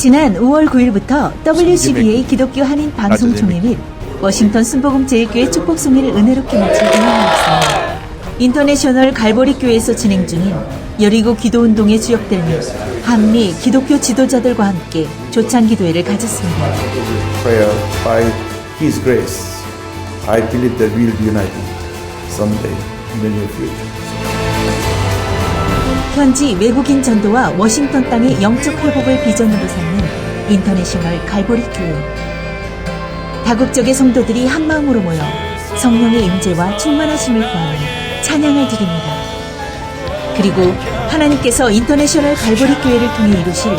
지난 5월 9일부터 WCBA 기독교 한인 방송총회 및 워싱턴 순복음 제일교회 축복송이를 은혜롭게 마칠 기념이었습니다. 인터내셔널 갈보리 교회에서 진행 중인 여리고 기도운동의 주역들 및 한미 기독교 지도자들과 함께 조찬 기도회를 가졌습니다. Prayer by His grace, I believe that we'll be united someday in the near future. 현지 외국인 전도와 워싱턴 땅의 영적 회복을 비전으로 삼는 인터내셔널 갈보리 교회. 다국적의 성도들이 한마음으로 모여 성령의 임재와 충만하심을 구하는 찬양을 드립니다. 그리고 하나님께서 인터내셔널 갈보리 교회를 통해 이루실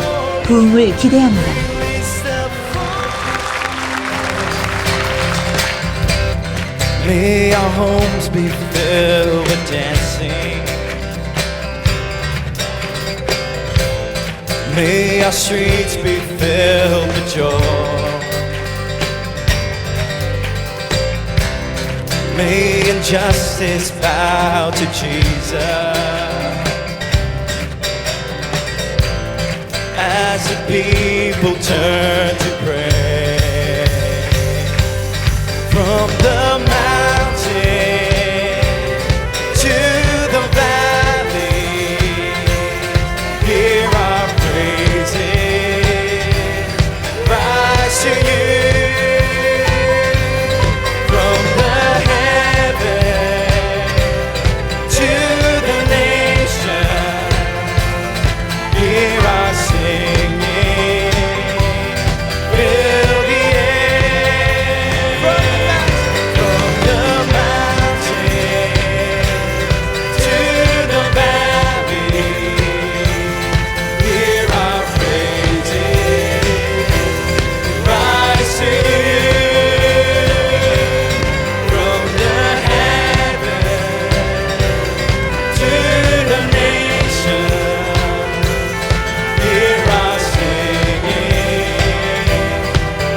부흥을 기대합니다. May our homes be filled with dancing. May our streets be filled with joy. May injustice bow to Jesus as the people turn to pray. From the mountain to the valley, hear our praises rise to you. From the heaven to the nation, hear our singing. Fill the air. From the mountain to the valley, hear our praises rise to you. From the heaven to the nation, hear our singing.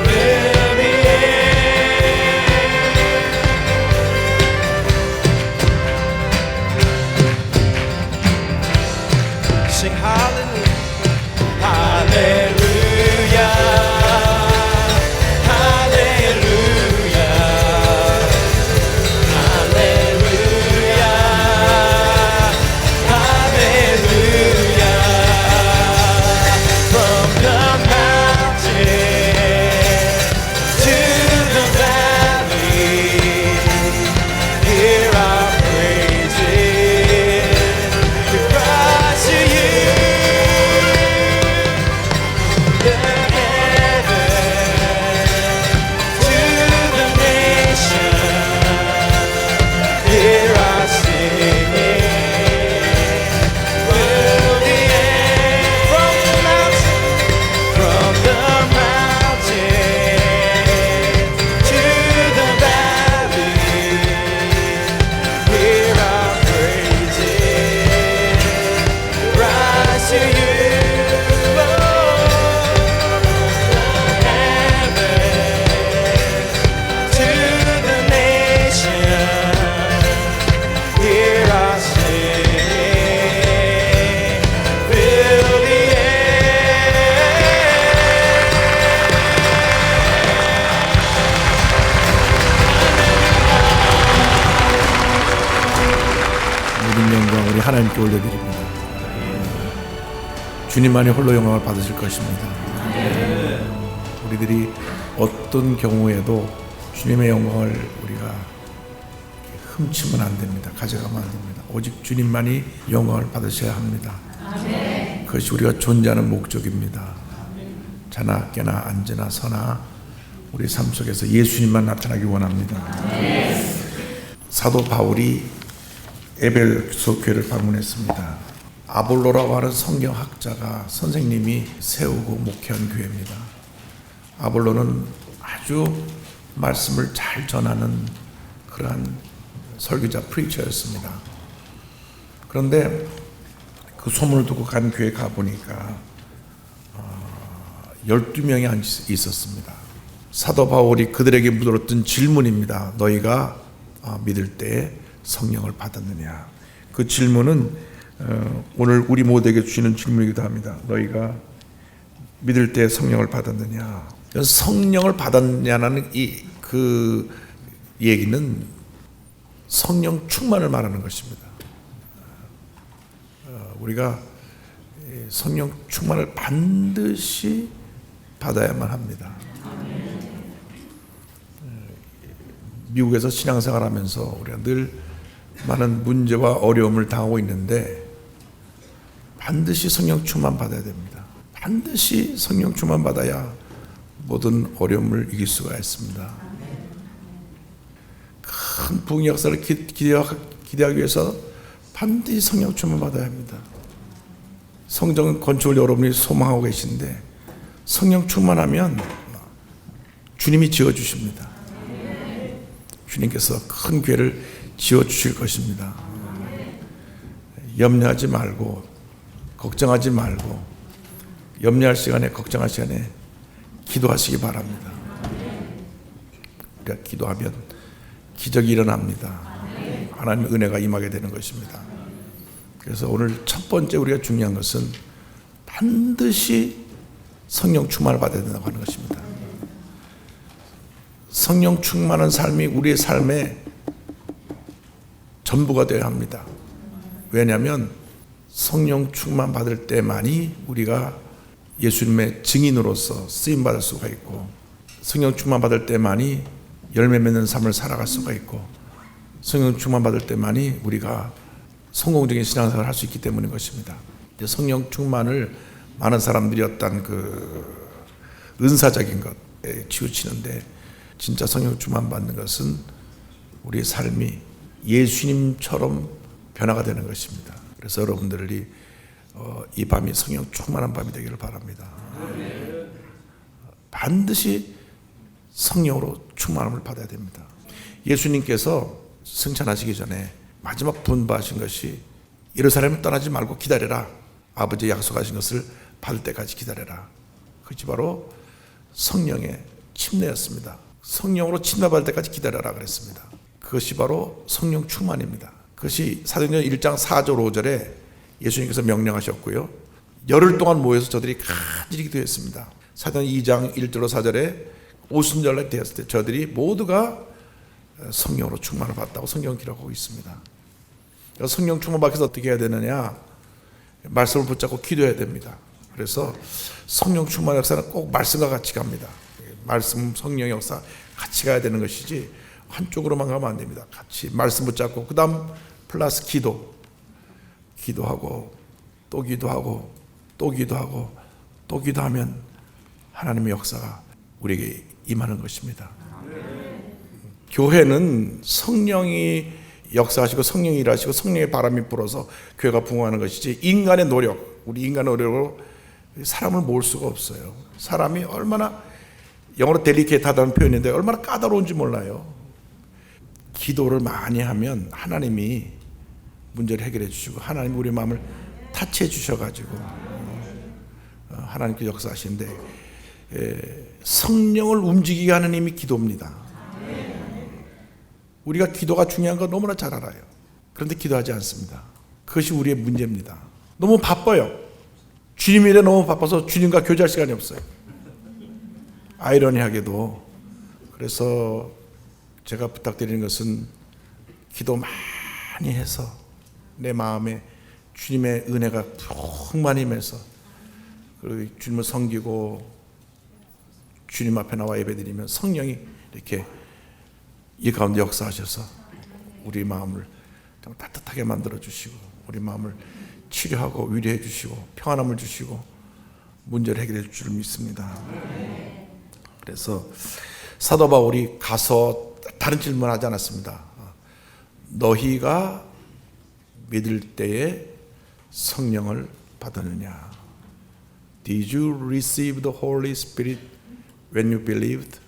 Fill the air. Sing hallelujah, hallelujah, hallelujah, hallelujah, hallelujah. From the mountain to the valley, hear our praises. We rise to you. The heaven to the nation, hear our singing. Fill the air. From the mountain to the valley, hear our praises rise to you. To the nation, hear our singing. Fill the 모든 영광 우리 하나님께 올려드립니다. 주님만이 홀로 영광을 받으실 것입니다. 우리들이 어떤 경우에도 주님의 영광을 우리가 훔치면 안 됩니다. 가져가면 안 됩니다. 오직 주님만이 영광을 받으셔야 합니다. 그것이 우리가 존재하는 목적입니다. 자나 깨나 앉으나 서나 우리 삶 속에서 예수님만 나타나기 원합니다. 사도 바울이 에베소 교회를 방문했습니다. 아볼로라고 하는 성경학자가 선생님이 세우고 목회한 교회입니다. 아볼로는 아주 말씀을 잘 전하는 그러한 설교자 프리처였습니다. 그런데 그 소문을 듣고 간 교회 가보니까 12명이 있었습니다. 사도 바울이 그들에게 물었던 질문입니다. 너희가 믿을 때 성령을 받았느냐. 그 질문은 오늘 우리 모두에게 주시는 질문이기도 합니다. 너희가 믿을 때 성령을 받았느냐? 성령을 받았냐는 그 얘기는 성령 충만을 말하는 것입니다. 우리가 성령 충만을 반드시 받아야만 합니다. 미국에서 신앙생활하면서 우리가 늘 많은 문제와 어려움을 당하고 있는데 반드시 성령 충만 받아야 됩니다. 반드시 성령 충만 받아야 모든 어려움을 이길 수가 있습니다. 큰 부흥 역사를 기대하기 위해서 반드시 성령 충만 받아야 합니다. 성전 건축을 여러분이 소망하고 계신데 성령 충만하면 주님이 지어주십니다. 주님께서 큰 교회를 지어주실 것입니다. 염려하지 말고 걱정하지 말고 염려할 시간에 걱정할 시간에 기도하시기 바랍니다. 우리가 기도하면 기적이 일어납니다. 하나님의 은혜가 임하게 되는 것입니다. 그래서 오늘 첫 번째 우리가 중요한 것은 반드시 성령 충만을 받아야 된다고 하는 것입니다. 성령 충만한 삶이 우리의 삶의 전부가 되어야 합니다. 왜냐하면 성령 충만 받을 때만이 우리가 예수님의 증인으로서 쓰임받을 수가 있고 성령 충만 받을 때만이 열매 맺는 삶을 살아갈 수가 있고 성령 충만 받을 때만이 우리가 성공적인 신앙생활을 할 수 있기 때문인 것입니다. 성령 충만을 많은 사람들이 어떤 그 은사적인 것에 치우치는데 진짜 성령 충만 받는 것은 우리의 삶이 예수님처럼 변화가 되는 것입니다. 그래서 여러분들이 이 밤이 성령 충만한 밤이 되기를 바랍니다. 반드시 성령으로 충만함을 받아야 됩니다. 예수님께서 승천하시기 전에 마지막 분부하신 것이 예루살렘을 떠나지 말고 기다려라. 아버지 약속하신 것을 받을 때까지 기다려라. 그것이 바로 성령의 침례였습니다. 성령으로 침례받을 때까지 기다려라 그랬습니다. 그것이 바로 성령 충만입니다. 그것이 사도행전 1장 4절 5절에 예수님께서 명령하셨고요. 열흘 동안 모여서 저들이 간절히 기도했습니다. 사도행전 2장 1절로 4절에 오순절날 되었을 때 저들이 모두가 성령으로 충만을 받았다고 성경은 기록하고 있습니다. 성령 충만 받기 위해서 어떻게 해야 되느냐? 말씀을 붙잡고 기도해야 됩니다. 그래서 성령 충만 역사는 꼭 말씀과 같이 갑니다. 말씀, 성령 역사 같이 가야 되는 것이지 한쪽으로만 가면 안 됩니다. 같이 말씀 붙잡고 그 다음 플러스 기도하고 또 기도하고 또 기도하고 또 기도하면 하나님의 역사가 우리에게 임하는 것입니다. 교회는 성령이 역사하시고 성령이 일하시고 성령의 바람이 불어서 교회가 부흥하는 것이지 인간의 노력, 우리 인간의 노력으로 사람을 모을 수가 없어요. 사람이 얼마나 영어로 델리케이트하다는 표현인데 얼마나 까다로운지 몰라요. 기도를 많이 하면 하나님이 문제를 해결해 주시고 하나님 우리 마음을 타치해 주셔가지고 하나님께 역사하시는데 성령을 움직이게 하는 힘이 기도입니다. 우리가 기도가 중요한 건 너무나 잘 알아요. 그런데 기도하지 않습니다. 그것이 우리의 문제입니다. 너무 바빠요. 주님 일에 너무 바빠서 주님과 교제할 시간이 없어요. 아이러니하게도. 그래서 제가 부탁드리는 것은 기도 많이 해서 내 마음에 주님의 은혜가 풍만히 임해서 그리고 주님을 섬기고 주님 앞에 나와 예배드리면 성령이 이렇게 이 가운데 역사하셔서 우리 마음을 좀 따뜻하게 만들어 주시고 우리 마음을 치료하고 위로해 주시고 평안함을 주시고 문제를 해결해 줄 줄 믿습니다. 그래서 사도 바울이 가서 다른 질문하지 않았습니다. 너희가 믿을 때에 성령을 받았느냐? Did you receive the Holy Spirit when you believed?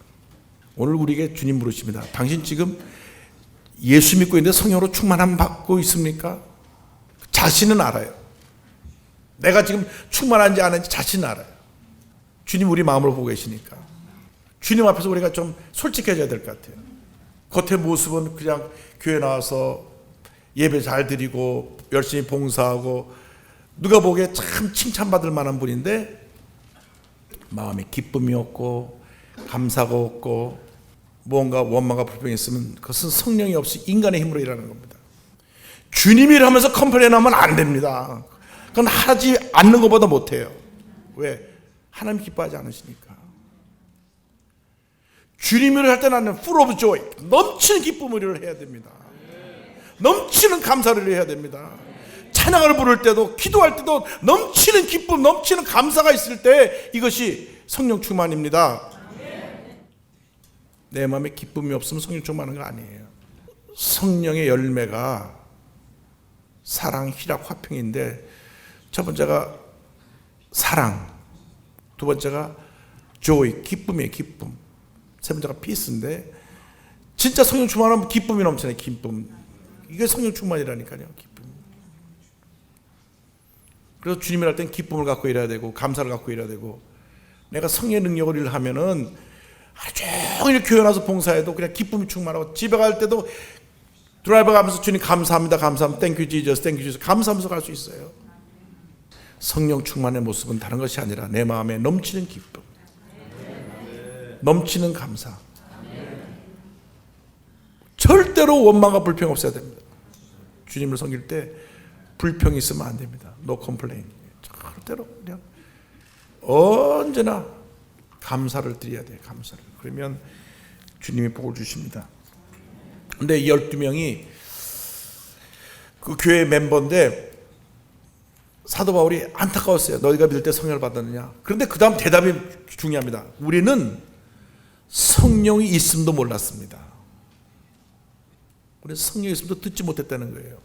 오늘 우리에게 주님 물으십니다. 당신 지금 예수 믿고 있는데 성령으로 충만함 받고 있습니까? 자신은 알아요. 내가 지금 충만한지 안 한지 자신은 알아요. 주님 우리 마음을 보고 계시니까. 주님 앞에서 우리가 좀 솔직해져야 될 것 같아요. 겉의 모습은 그냥 교회 나와서 예배 잘 드리고 열심히 봉사하고 누가 보기에 참 칭찬받을 만한 분인데 마음에 기쁨이 없고 감사가 없고 무언가 원망과 불평이 있으면 그것은 성령이 없이 인간의 힘으로 일하는 겁니다. 주님이 하면서 컴플레인하면 안 됩니다. 그건 하지 않는 것보다 못해요. 왜? 하나님 기뻐하지 않으시니까. 주님을 할 때 나는 full of joy, 넘치는 기쁨을 해야 됩니다. 넘치는 감사를 해야 됩니다. 찬양을 부를 때도 기도할 때도 넘치는 기쁨, 넘치는 감사가 있을 때 이것이 성령 충만입니다. 내 마음에 기쁨이 없으면 성령 충만한 거 아니에요. 성령의 열매가 사랑, 희락, 화평인데 첫 번째가 사랑, 두 번째가 joy, 기쁨이에요. 기쁨. 세 번째가 peace인데 진짜 성령 충만하면 기쁨이 넘치네. 기쁨. 이게 성령 충만이라니까요. 기쁨. 그래서 주님을 할 땐 기쁨을 갖고 일해야 되고 감사를 갖고 일해야 되고 내가 성령의 능력을 일하면은 하루 종일 교회 나서 봉사해도 그냥 기쁨이 충만하고 집에 갈 때도 드라이버 가면서 주님 감사합니다. 감사합니다. Thank you Jesus. Thank you Jesus. 감사하면서 갈 수 있어요. 성령 충만의 모습은 다른 것이 아니라 내 마음에 넘치는 기쁨, 넘치는 감사. 절대로 원망과 불평 없어야 됩니다. 주님을 섬길 때 불평이 있으면 안 됩니다. No complaint. 절대로 그냥 언제나 감사를 드려야 돼요. 감사를. 그러면 주님이 복을 주십니다. 근데 12명이 그 교회 멤버인데 사도 바울이 안타까웠어요. 너희가 믿을 때 성령을 받았느냐. 그런데 그 다음 대답이 중요합니다. 우리는 성령이 있음도 몰랐습니다. 우리는 성령이 있음도 듣지 못했다는 거예요.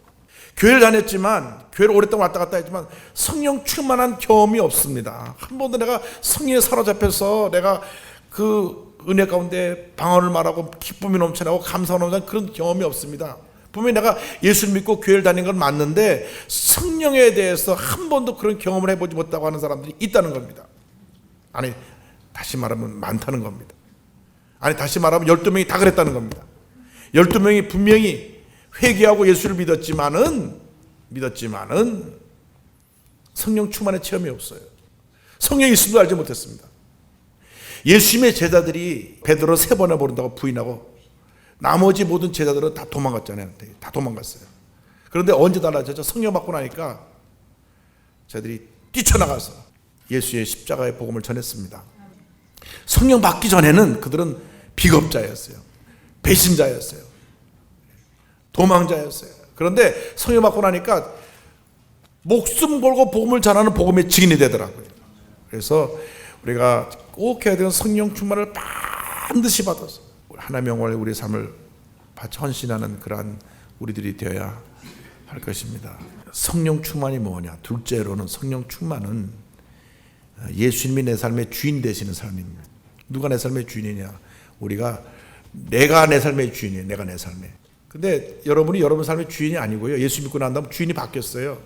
교회를 다녔지만 교회를 오랫동안 왔다 갔다 했지만 성령 충만한 경험이 없습니다. 한 번도 내가 성령에 사로잡혀서 내가 그 은혜 가운데 방언을 말하고 기쁨이 넘쳐나고 감사가 넘쳐나는 그런 경험이 없습니다. 분명히 내가 예수를 믿고 교회를 다닌 건 맞는데 성령에 대해서 한 번도 그런 경험을 해보지 못하고 하는 사람들이 있다는 겁니다. 아니 다시 말하면 많다는 겁니다. 아니 다시 말하면 12명이 다 그랬다는 겁니다. 12명이 분명히 회개하고 예수를 믿었지만은 성령 충만의 체험이 없어요. 성령이 있음도 알지 못했습니다. 예수님의 제자들이 베드로 3번에 모른다고 부인하고 나머지 모든 제자들은 다 도망갔잖아요. 다 도망갔어요. 그런데 언제 달라졌죠? 성령 받고 나니까 제자들이 뛰쳐나가서 예수의 십자가의 복음을 전했습니다. 성령 받기 전에는 그들은 비겁자였어요. 배신자였어요. 도망자였어요. 그런데 성령 받고 나니까 목숨 걸고 복음을 전하는 복음의 증인이 되더라고요. 그래서 우리가 꼭 해야 되는 성령 충만을 반드시 받아서 하나님의 영광을 우리의 삶을 바쳐 헌신하는 그러한 우리들이 되어야 할 것입니다. 성령 충만이 뭐냐? 둘째로는 성령 충만은 예수님이 내 삶의 주인 되시는 삶입니다. 누가 내 삶의 주인이냐? 내가 내 삶의 주인이에요. 내가 내 삶의. 근데 여러분이 여러분 삶의 주인이 아니고요. 예수 믿고 난 다음 주인이 바뀌었어요.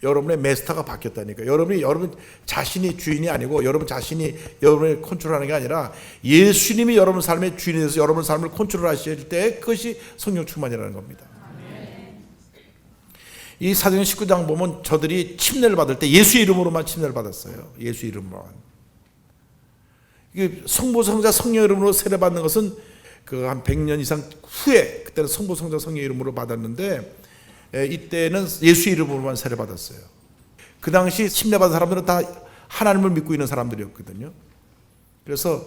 여러분의 마스터가 바뀌었다니까. 여러분 자신이 주인이 아니고 여러분 자신이 여러분을 컨트롤하는 게 아니라 예수님이 여러분 삶의 주인이 돼서 여러분 삶을 컨트롤하실 때 그것이 성령 충만이라는 겁니다. 이 사도행 19장 보면 저들이 침례를 받을 때 예수 이름으로만 침례를 받았어요. 예수 이름으로만. 이게 성부 성자 성령 이름으로 세례 받는 것은 그 한 100년 이상 후에 그때는 성부 성자 성령 이름으로 받았는데 이때는 예수 이름으로만 세례 받았어요. 그 당시 침례 받은 사람들은 다 하나님을 믿고 있는 사람들이었거든요. 그래서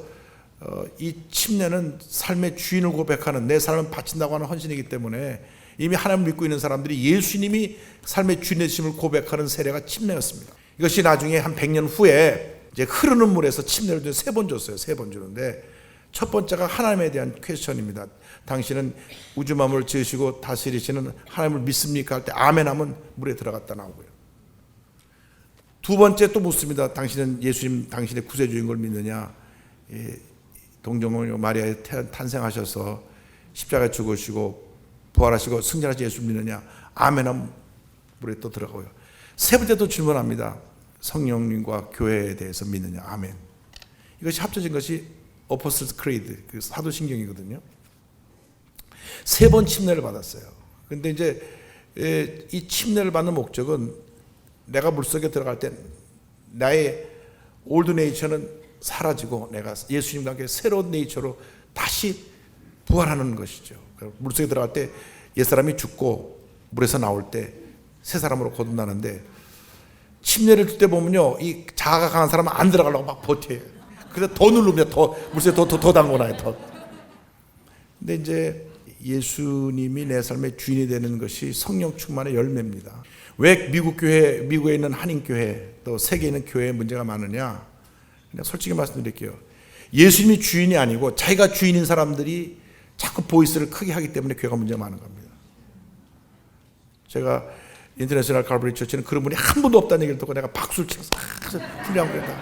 이 침례는 삶의 주인을 고백하는 내 삶을 바친다고 하는 헌신이기 때문에 이미 하나님을 믿고 있는 사람들이 예수님이 삶의 주인이심을 고백하는 세례가 침례였습니다. 이것이 나중에 한 100년 후에 이제 흐르는 물에서 침례를 3번 줬어요. 3번 주는데 첫 번째가 하나님에 대한 퀘스천입니다. 당신은 우주 만물을 지으시고 다스리시는 하나님을 믿습니까? 할 때 아멘 하면 물에 들어갔다 나오고요. 두 번째 또 묻습니다. 당신은 예수님 당신의 구세주인 걸 믿느냐? 동정녀 마리아에 탄생하셔서 십자가에 죽으시고 부활하시고 승천하신 예수 믿느냐? 아멘 하면 물에 또 들어가고요. 세 번째 또 질문합니다. 성령님과 교회에 대해서 믿느냐? 아멘. 이것이 합쳐진 것이 어포스틀스 크리드, 그 사도신경이거든요. 3번 침례를 받았어요. 근데 이제 이 침례를 받는 목적은 내가 물속에 들어갈 때 나의 올드 네이처는 사라지고 내가 예수님과 함께 새로운 네이처로 다시 부활하는 것이죠. 물속에 들어갈 때 옛사람이 죽고 물에서 나올 때 새 사람으로 거듭나는데, 침례를 줄 때 보면요, 이 자아가 강한 사람은 안 들어가려고 막 버텨요. 그래서 더 누릅니다. 더 물속에 더 담궈놔요. 더. 근데 이제 예수님이 내 삶의 주인이 되는 것이 성령 충만의 열매입니다. 왜 미국에 있는 한인교회, 또 세계에 있는 교회에 문제가 많으냐? 그냥 솔직히 말씀드릴게요. 예수님이 주인이 아니고 자기가 주인인 사람들이 자꾸 보이스를 크게 하기 때문에 교회가 문제가 많은 겁니다. 제가 인터내셔널 칼버리 처치는 그런 분이 한 분도 없다는 얘기를 듣고 내가 박수를 치면서 훌륭한 거다.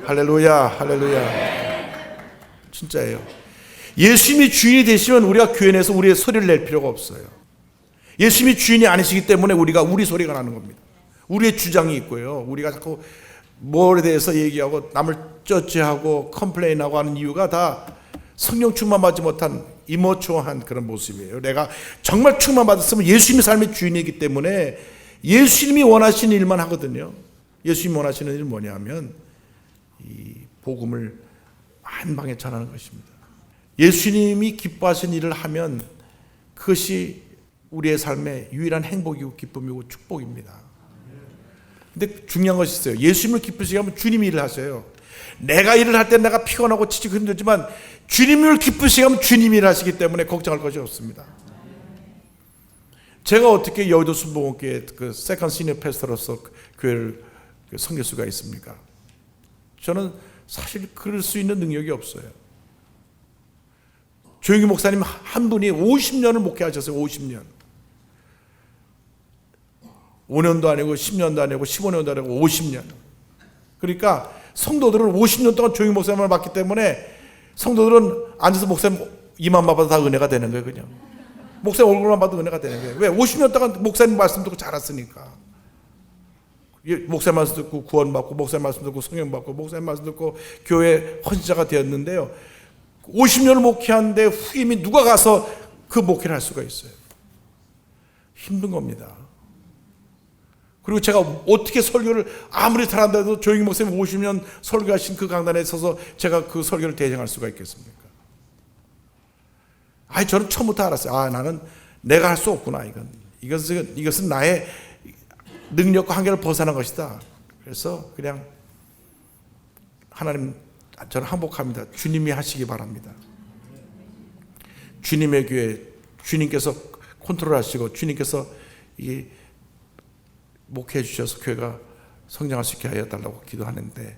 할렐루야, 할렐루야. 진짜예요. 예수님이 주인이 되시면 우리가 교회 내에서 우리의 소리를 낼 필요가 없어요. 예수님이 주인이 아니시기 때문에 우리 소리가 나는 겁니다. 우리의 주장이 있고요. 우리가 자꾸 뭐에 대해서 얘기하고 남을 쩌찌하고 컴플레인하고 하는 이유가 다 성령 충만받지 못한 이모초한 그런 모습이에요. 내가 정말 충만받았으면 예수님이 삶의 주인이기 때문에 예수님이 원하시는 일만 하거든요. 예수님이 원하시는 일은 뭐냐면 이 복음을 만방에 전하는 것입니다. 예수님이 기뻐하시는 일을 하면 그것이 우리의 삶의 유일한 행복이고 기쁨이고 축복입니다. 근데 중요한 것이 있어요. 예수님을 기쁘시게 하면 주님이 일을 하세요. 내가 일을 할 때 내가 피곤하고 지치고 힘들지만 주님을 기쁘시게 하면 주님이 일하시기 때문에 걱정할 것이 없습니다. 제가 어떻게 여의도 순복음교회 그 세컨 시니어 패스터로서 교회를 섬길 수가 있습니까? 저는 사실 그럴 수 있는 능력이 없어요. 조영기 목사님 한 분이 50년을 목회하셨어요. 50년. 5년도 아니고 10년도 아니고 15년도 아니고 50년. 그러니까 성도들은 50년 동안 조영기 목사님을 봤기 때문에 성도들은 앉아서 목사님 이만 봐도 다 은혜가 되는 거예요. 그냥 목사님 얼굴만 봐도 은혜가 되는 거예요. 왜? 50년 동안 목사님 말씀 듣고 자랐으니까. 목사님 말씀 듣고 구원받고, 목사님 말씀 듣고 성령 받고, 목사님 말씀 듣고 교회 헌신자가 되었는데요, 50년을 목회하는데 후임이 누가 가서 그 목회를 할 수가 있어요? 힘든 겁니다. 그리고 제가 어떻게 설교를 아무리 잘한다도 조영기 목사님 50년 설교하신 그 강단에 서서 제가 그 설교를 대행할 수가 있겠습니까? 저는 처음부터 알았어요. 나는 내가 할 수 없구나. 이것은 나의 능력과 한계를 벗어난 것이다. 그래서 그냥 하나님, 저는 항복합니다. 주님이 하시기 바랍니다. 주님의 교회, 주님께서 컨트롤하시고 주님께서 이 목회해 주셔서 교회가 성장할 수 있게 하여 달라고 기도하는데,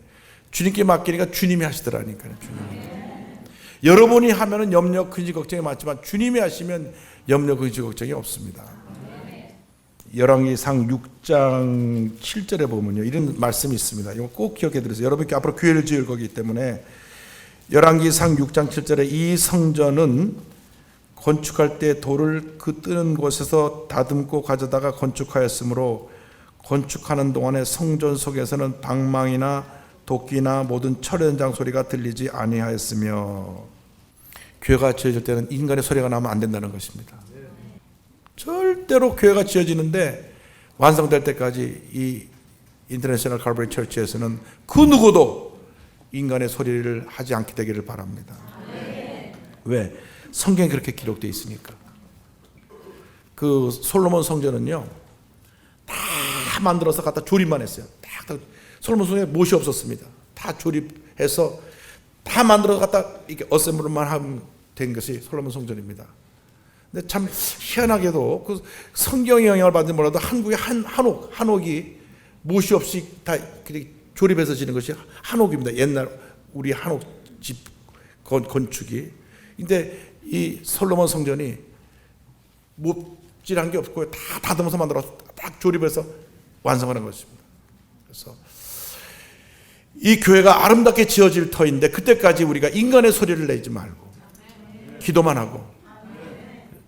주님께 맡기니까 주님이 하시더라니까요. 주님이. 여러분이 하면은 염려, 근심, 걱정이 많지만 주님이 하시면 염려, 근심, 걱정이 없습니다. 열왕기상 6장 7절에 보면요, 이런 말씀이 있습니다. 이거 꼭 기억해 두세요. 여러분께 앞으로 교회를 지을 거기 때문에 열왕기상 6장 7절에 이 성전은 건축할 때 돌을 그 뜨는 곳에서 다듬고 가져다가 건축하였으므로 건축하는 동안에 성전 속에서는 방망이나 도끼나 모든 철 현장 소리가 들리지 아니하였으며, 교회가 지어질 때는 인간의 소리가 나면 안 된다는 것입니다. 절대로 교회가 지어지는데 완성될 때까지 이 인터내셔널 칼버리 처치에서는 그 누구도 인간의 소리를 하지 않게 되기를 바랍니다. 왜? 성경에 그렇게 기록되어 있으니까. 그 솔로몬 성전은요, 다 만들어서 갖다 조립만 했어요. 솔로몬 성전에 못이 없었습니다. 다 조립해서 다 만들어서 갖다 이렇게 어셈블만 하면 된 것이 솔로몬 성전입니다. 근데 참 희한하게도 그 성경의 영향을 받는지 몰라도 한국의 한옥이 못이 없이 다 조립해서 지는 것이 한옥입니다. 옛날 우리 한옥 집 건축이. 근데 이 솔로몬 성전이 못질한 게 없고 다 다듬어서 만들어서 딱 조립해서 완성을 한 것입니다. 그래서 이 교회가 아름답게 지어질 터인데 그때까지 우리가 인간의 소리를 내지 말고 기도만 하고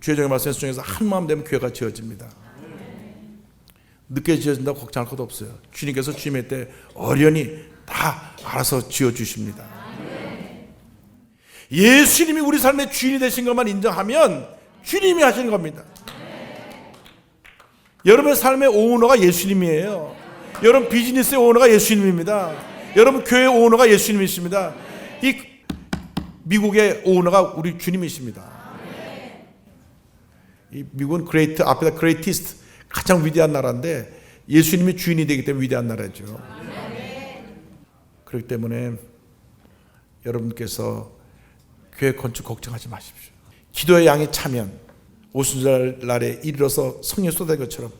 주의 종의 말씀 중에서 한 마음 되면 교회가 지어집니다. 늦게 지어진다고 걱정할 것도 없어요. 주님께서 주님의 때 어련히 다 알아서 지어주십니다. 예수님이 우리 삶의 주인이 되신 것만 인정하면 주님이 하시는 겁니다. 여러분의 삶의 오너가 예수님이에요. 여러분 비즈니스의 오너가 예수님입니다. 여러분 교회 오너가 예수님이십니다. 이 미국의 오너가 우리 주님이십니다. 이 미국은 great 앞에다 greatest 가장 위대한 나라인데 예수님이 주인이 되기 때문에 위대한 나라죠. 그렇기 때문에 여러분께서 교회 건축 걱정하지 마십시오. 기도의 양이 차면 오순절날에 이르러서 성령 쏟아진 것처럼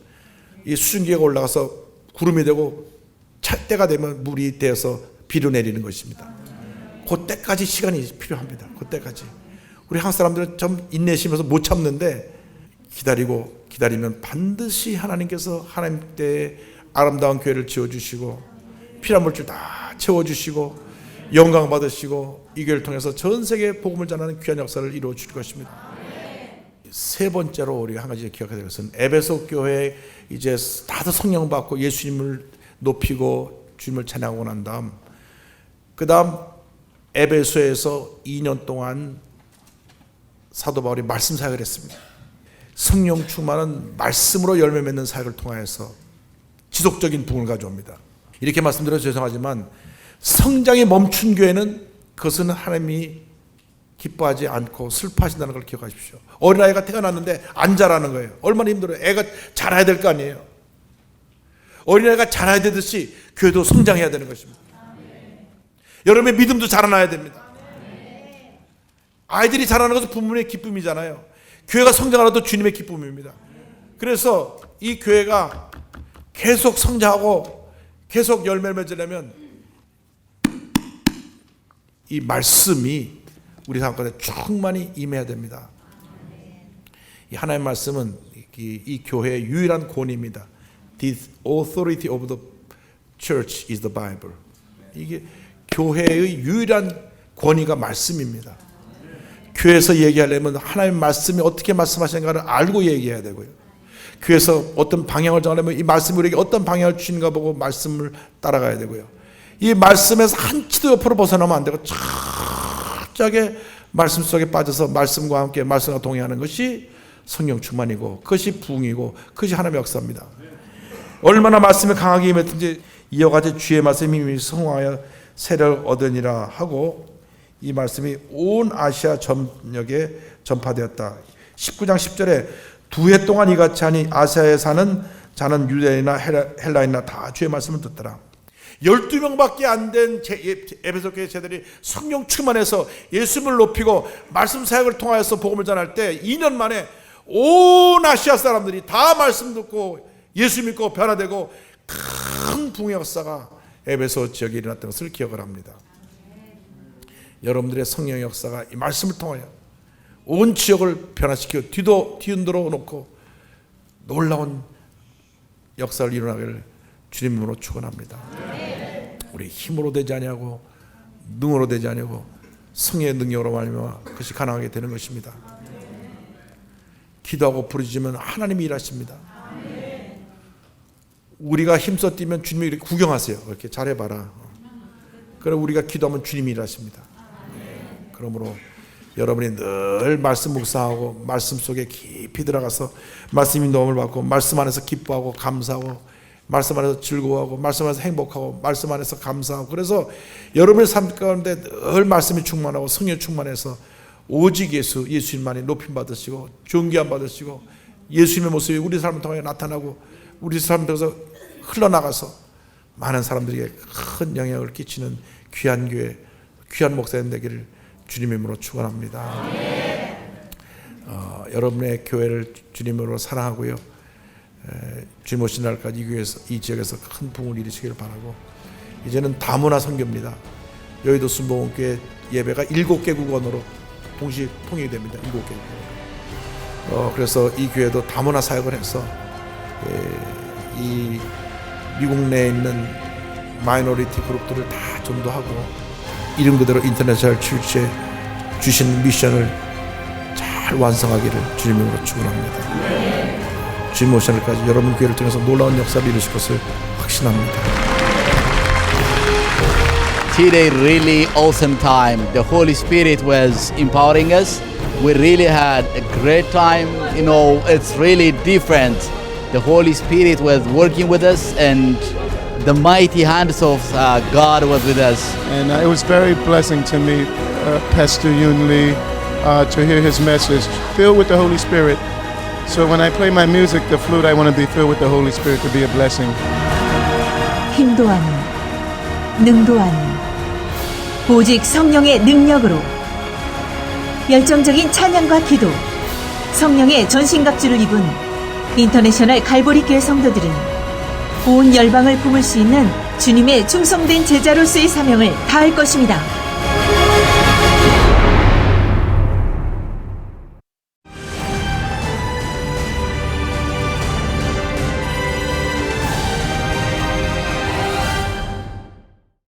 이 수증기가 올라가서 구름이 되고 찰 때가 되면 물이 되어서 비로 내리는 것입니다. 그때까지 시간이 필요합니다. 그때까지. 우리 한국 사람들은 좀 인내심에서 못 참는데 기다리면 반드시 하나님께서 하나님 때에 아름다운 교회를 지어주시고 피난 물질 다 채워주시고 영광 받으시고 이 교회를 통해서 전 세계에 복음을 전하는 귀한 역사를 이루어 주실 것입니다. 세 번째로 우리가 한 가지 기억해야 될 것은 에베소 교회에 이제 다들 성령 받고 예수님을 높이고 주님을 찬양하고 난 다음 그 다음 에베소에서 2년 동안 사도 바울이 말씀 사역을 했습니다. 성령 충만은 말씀으로 열매 맺는 사역을 통하여서 지속적인 부흥을 가져옵니다. 이렇게 말씀드려서 죄송하지만 성장이 멈춘 교회는 그것은 하나님이 기뻐하지 않고 슬퍼하신다는 걸 기억하십시오. 어린아이가 태어났는데 안 자라는 거예요. 얼마나 힘들어요. 애가 자라야 될 거 아니에요. 어린아이가 자라야 되듯이 교회도 성장해야 되는 것입니다. 여러분의 믿음도 자라나야 됩니다. 아이들이 자라는 것은 부모의 기쁨이잖아요. 교회가 성장하라도 주님의 기쁨입니다. 그래서 이 교회가 계속 성장하고 계속 열매를 맺으려면 이 말씀이 우리 삶 가운데 충만히 임해야 됩니다. 이 하나님의 말씀은 이 교회의 유일한 권위입니다. The authority of the church is the Bible. 이게 교회의 유일한 권위가 말씀입니다. 교회에서 얘기하려면 하나님의 말씀이 어떻게 말씀하시는가를 알고 얘기해야 되고요. 교회에서 어떤 방향을 정하려면 이 말씀이 우리에게 어떤 방향을 주시는가 보고 말씀을 따라가야 되고요. 이 말씀에서 한치도 옆으로 벗어나면 안 되고 철저하게 말씀 속에 빠져서 말씀과 함께 말씀과 동행하는 것이 성령 충만이고 그것이 부흥이고 그것이 하나님의 역사입니다. 얼마나 말씀이 강하게 임했든지 이어가지 주의 말씀이 이미 성화하여 세를 얻으니라 하고 이 말씀이 온 아시아 전역에 전파되었다. 19장 10절에 2해 동안 이같이 하니 아시아에 사는 자는 유대인이나 헬라인이나 다 주의 말씀을 듣더라. 12명밖에 안 된 에베소 교회 제자들이 성령 충만해서 예수님을 높이고 말씀 사역을 통하여서 복음을 전할 때 2년 만에 온 아시아 사람들이 다 말씀 듣고 예수 믿고 변화되고 큰 부흥의 역사가 에베소 지역에 일어났던 것을 기억을 합니다. 여러분들의 성령의 역사가 이 말씀을 통하여 온 지역을 변화시키고 뒤흔들어 놓고 놀라운 역사를 일어나기를 주님으로 축원합니다. 우리 힘으로 되지 아니하고 능으로 되지 아니하고 성의 능력으로 말미암아 그것이 가능하게 되는 것입니다. 기도하고 부르짖으면 하나님이 일하십니다. 우리가 힘써 뛰면 주님이 이렇게 구경하세요. 이렇게 잘해봐라. 그럼 우리가 기도하면 주님이 일하십니다. 그러므로 여러분이 늘 말씀 묵상하고 말씀 속에 깊이 들어가서 말씀의 도움을 받고 말씀 안에서 기뻐하고 감사하고 말씀 안에서 즐거워하고 말씀 안에서 행복하고 말씀 안에서 감사하고 그래서 여러분의 삶 가운데 늘 말씀이 충만하고 성령 충만해서 오직 예수님만이 높임 받으시고 존귀함 받으시고 예수님의 모습이 우리 삶을 통해 나타나고 우리 삶을 통해서 흘러나가서 많은 사람들에게 큰 영향을 끼치는 귀한 교회, 귀한 목사님 되기를 주님의 이름으로 축원합니다. 여러분의 교회를 주님으로 사랑하고요. 주님 오신 날까지 이 교회에서 이 지역에서 큰 부흥을 이루시기를 바라고 이제는 다문화 선교입니다. 여의도 순복음교회 예배가 7개 국언어로 동시 통일이 됩니다. 7개 국언어로. 그래서 이 교회도 다문화 사역을 해서 이 미국 내에 있는 마이너리티 그룹들을 다 전도하고 이름 그대로 인터내셔널 출시에 주신 미션을 잘 완성하기를 주님으로 축원합니다. 주님 오신 날까지 여러분 교회를 통해서 놀라운 역사를 이루실 것을 확신합니다. Today really awesome time. The Holy Spirit was empowering us. We really had a great time. You know, it's really different. The Holy Spirit was working with us and the mighty hands of God was with us. And it was very blessing to me, Pastor Yun Lee, to hear his message, filled with the Holy Spirit. So when I play my music, the flute, I want to be filled with the Holy Spirit to be a blessing. 힘도 아닌, 능도 아닌, 오직 성령의 능력으로 열정적인 찬양과 기도, 성령의 전신갑주를 입은 인터내셔널 갈보리 교회 성도들은 온 열방을 품을 수 있는 주님의 충성된 제자로서의 사명을 다할 것입니다.